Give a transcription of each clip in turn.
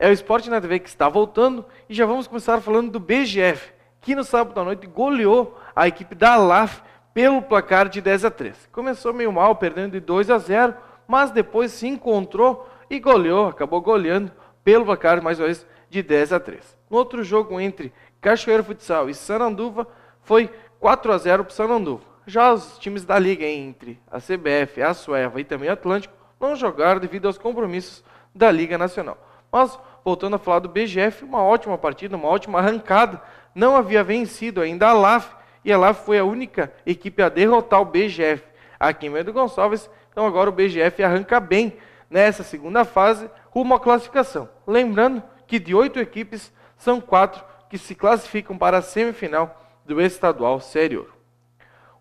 É o Esporte na TV que está voltando e já vamos começar falando do BGF, que no sábado à noite goleou a equipe da Alaf pelo placar de 10-3. Começou meio mal, perdendo de 2-0, mas depois se encontrou e goleou, acabou goleando pelo placar mais uma vez de 10-3. No outro jogo entre Cachoeira Futsal e Sananduva foi 4-0 para o Sananduva. Já os times da liga entre a CBF, a Sueva e também o Atlântico não jogaram devido aos compromissos da Liga Nacional. Mas, voltando a falar do BGF, uma ótima partida, uma ótima arrancada. Não havia vencido ainda a LAF, e a LAF foi a única equipe a derrotar o BGF aqui em Bento Gonçalves. Então agora o BGF arranca bem nessa segunda fase, rumo à classificação. Lembrando que de 8 equipes, são 4 que se classificam para a semifinal do Estadual Série Ouro.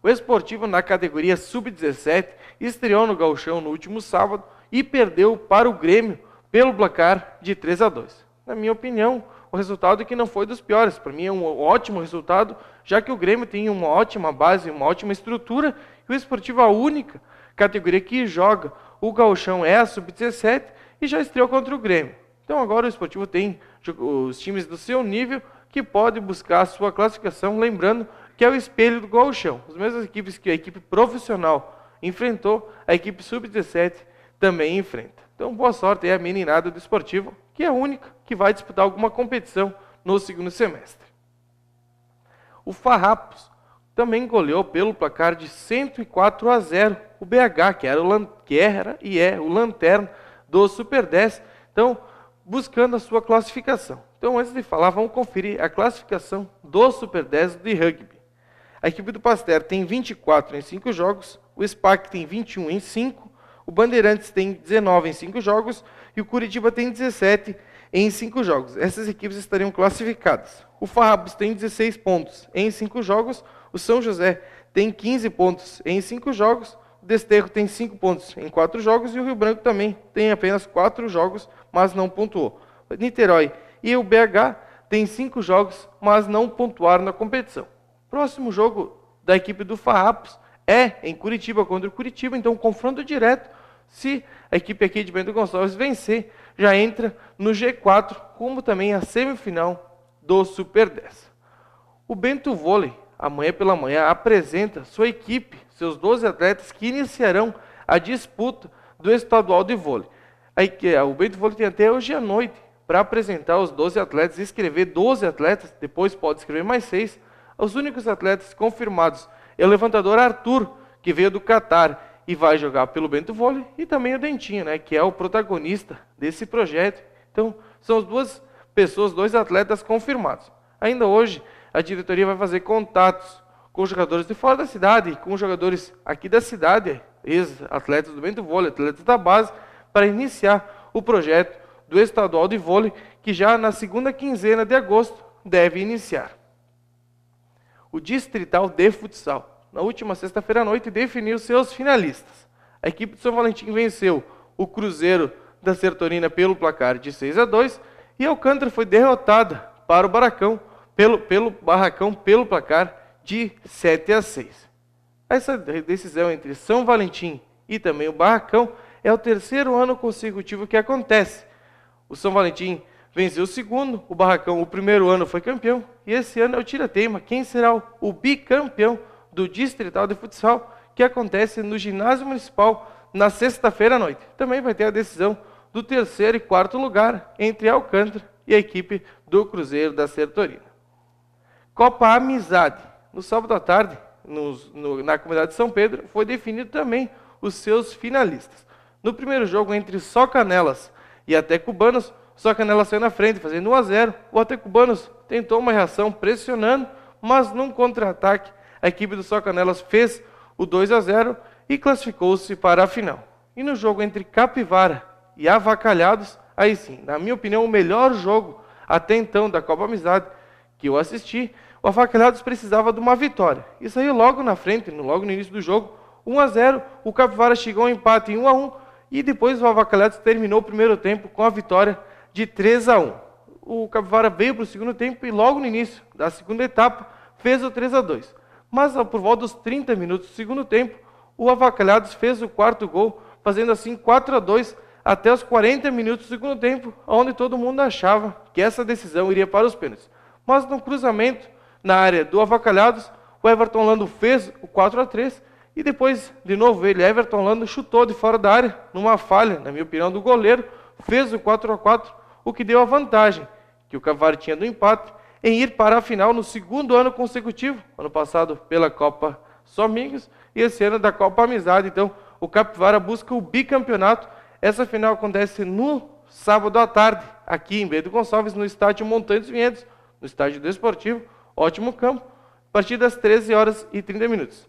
O Esportivo, na categoria Sub-17, estreou no Gauchão no último sábado e perdeu para o Grêmio pelo placar de 3-2. Na minha opinião, o resultado que não foi dos piores. Para mim é um ótimo resultado, já que o Grêmio tem uma ótima base, uma ótima estrutura, e o Esportivo, a única categoria que joga o Gauchão é a Sub-17 e já estreou contra o Grêmio. Então agora o Esportivo tem os times do seu nível que pode buscar a sua classificação, lembrando que é o espelho do Gauchão. As mesmas equipes que a equipe profissional enfrentou, a equipe Sub-17 também enfrenta. Então, boa sorte aí a meninada do Esportivo, que é a única que vai disputar alguma competição no segundo semestre. O Farrapos também goleou pelo placar de 104-0 o BH, que era e é o lanterna do Super 10, então buscando a sua classificação. Então, antes de falar, vamos conferir a classificação do Super 10 de rugby. A equipe do Pasteur tem 24 em 5 jogos, o SPAC tem 21 em 5, o Bandeirantes tem 19 em 5 jogos e o Curitiba tem 17 em 5 jogos. Essas equipes estariam classificadas. O Farrapos tem 16 pontos em 5 jogos, o São José tem 15 pontos em 5 jogos, o Desterro tem 5 pontos em 4 jogos e o Rio Branco também tem apenas 4 jogos, mas não pontuou. O Niterói e o BH têm 5 jogos, mas não pontuaram na competição. Próximo jogo da equipe do Farrapos é em Curitiba contra o Curitiba, então confronto direto. Se a equipe aqui de Bento Gonçalves vencer, já entra no G4, como também a semifinal do Super 10. O Bento Vôlei, amanhã pela manhã, apresenta sua equipe, seus 12 atletas que iniciarão a disputa do estadual de vôlei. O Bento Vôlei tem até hoje à noite para apresentar os 12 atletas, escrever 12 atletas, depois pode escrever mais 6. Os únicos atletas confirmados é o levantador Arthur, que veio do Catar e vai jogar pelo Bento Vôlei, e também o Dentinho, que é o protagonista desse projeto. Então, são as duas pessoas, 2 atletas confirmados. Ainda hoje, a diretoria vai fazer contatos com os jogadores de fora da cidade, com os jogadores aqui da cidade, ex-atletas do Bento Vôlei, atletas da base, para iniciar o projeto do estadual de vôlei, que já na segunda quinzena de agosto deve iniciar. O Distrital de Futsal, na última sexta-feira à noite, definiu seus finalistas. A equipe de São Valentim venceu o Cruzeiro da Sertorina pelo placar de 6-2 e a Alcântara foi derrotada para o Barracão pelo placar de 7-6. Essa decisão entre São Valentim e também o Barracão é o 3º ano consecutivo que acontece. O São Valentim venceu o segundo, o Barracão o primeiro ano foi campeão, e esse ano é o tira-teima, quem será o bicampeão do Distrital de Futsal, que acontece no Ginásio Municipal na sexta-feira à noite. Também vai ter a decisão do 3º e 4º lugar entre a Alcântara e a equipe do Cruzeiro da Sertorina. Copa Amizade. No sábado à tarde, na comunidade de São Pedro, foi definido também os seus finalistas. No primeiro jogo entre Só Canelas e Até Cubanos, Só Canelas saiu na frente, fazendo 1-0. O Até Cubanos tentou uma reação pressionando, mas num contra-ataque, a equipe do Só Canelas fez o 2-0 e classificou-se para a final. E no jogo entre Capivara e Avacalhados, aí sim, na minha opinião, o melhor jogo até então da Copa Amizade que eu assisti, o Avacalhados precisava de uma vitória. E saiu logo na frente, logo no início do jogo, 1-0, o Capivara chegou ao empate em 1-1, e depois o Avacalhados terminou o primeiro tempo com a vitória de 3-1. O Capivara veio para o segundo tempo e logo no início da segunda etapa fez o 3-2. Mas por volta dos 30 minutos do segundo tempo, o Avacalhados fez o 4º gol, fazendo assim 4-2, até os 40 minutos do segundo tempo, onde todo mundo achava que essa decisão iria para os pênaltis. Mas no cruzamento, na área do Avacalhados, o Everton Lando fez o 4-3 e depois, de novo, Everton Lando chutou de fora da área, numa falha, na minha opinião, do goleiro, fez o 4-4, o que deu a vantagem que o Cavari tinha do empate em ir para a final no segundo ano consecutivo, ano passado pela Copa Só Amigos e esse ano da Copa Amizade. Então, o Capivara busca o bicampeonato. Essa final acontece no sábado à tarde, aqui em Bento Gonçalves, no estádio Montanha dos Vinhedos, no estádio desportivo, ótimo campo, a partir das 13h30.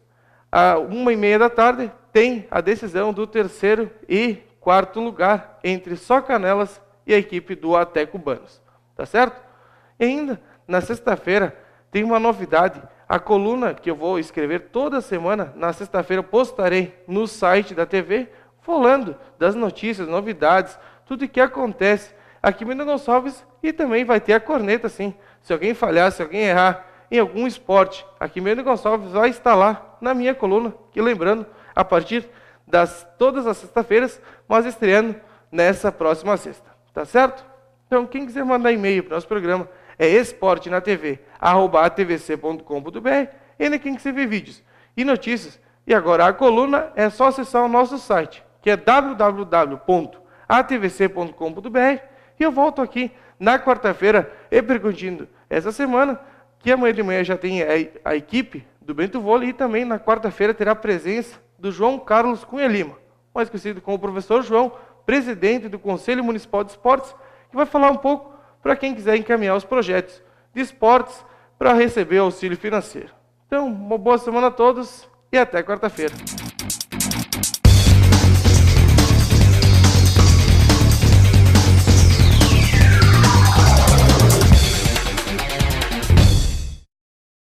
À 1h30 da tarde, tem a decisão do terceiro e quarto lugar entre Só Canelas e a equipe do Até Cubanos. Tá certo? E ainda, na sexta-feira, tem uma novidade. A coluna que eu vou escrever toda semana, na sexta-feira, postarei no site da TV, falando das notícias, novidades, tudo o que acontece aqui em Bento Gonçalves, e também vai ter a corneta, sim. Se alguém falhar, se alguém errar em algum esporte, aqui em Bento Gonçalves vai estar lá na minha coluna, que lembrando, a partir das todas as sextas-feiras, mas estreando nessa próxima sexta. Tá certo? Então, quem quiser mandar e-mail para o nosso programa é esportenatv@atvc.com.br, e ainda quem quiser ver vídeos e notícias. E agora a coluna é só acessar o nosso site, que é www.atvc.com.br, e eu volto aqui na quarta-feira repercutindo essa semana, que amanhã de manhã já tem a equipe do Bento Vôlei, e também na quarta-feira terá a presença do João Carlos Cunha Lima, mais conhecido como o professor João, presidente do Conselho Municipal de Esportes, que vai falar um pouco para quem quiser encaminhar os projetos de esportes para receber auxílio financeiro. Então, uma boa semana a todos e até quarta-feira.